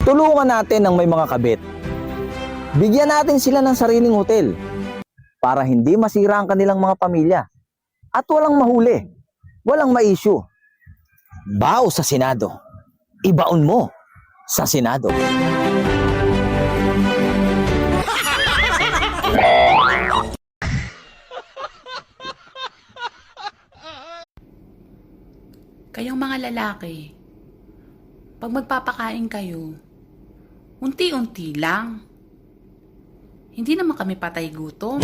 Tulungan natin ang may mga kabit. Bigyan natin sila ng sariling hotel para hindi masira ang kanilang mga pamilya at walang mahuli, walang ma-issue. Bao sa Senado. Ibaon mo sa Senado. Kayong mga lalaki, pag magpapakain kayo, unti-unti lang. Hindi naman kami patay gutom.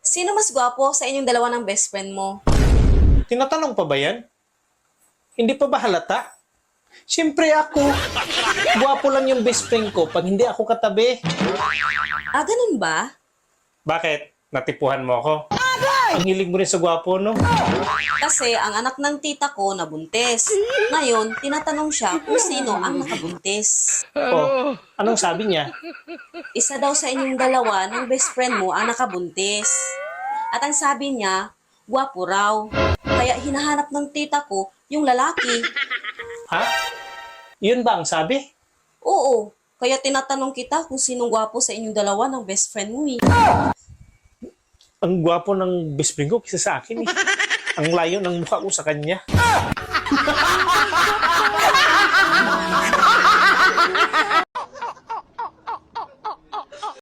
Sino mas gwapo sa inyong dalawa ng best friend mo? Tinatanong pa ba yan? Hindi pa ba halata? Siyempre ako. Guwapo lang yung best friend ko pag hindi ako katabi. Ah, ganun ba? Bakit? Natipuhan mo ako? Ang hilig mo rin sa gwapo, no? Kasi ang anak ng tita ko nabuntis. Ngayon, tinatanong siya kung sino ang nakabuntis. Oh, anong sabi niya? Isa daw sa inyong dalawa ng best friend mo ang nakabuntis. At ang sabi niya, gwapo raw. Kaya hinahanap ng tita ko yung lalaki. Ha? Yun ba ang sabi? Oo, kaya tinatanong kita kung sinong gwapo sa inyong dalawa ng best friend mo eh. Ang gwapo ng best friend ko kaysa sa akin eh. Ang layo ng mukha ko sa kanya.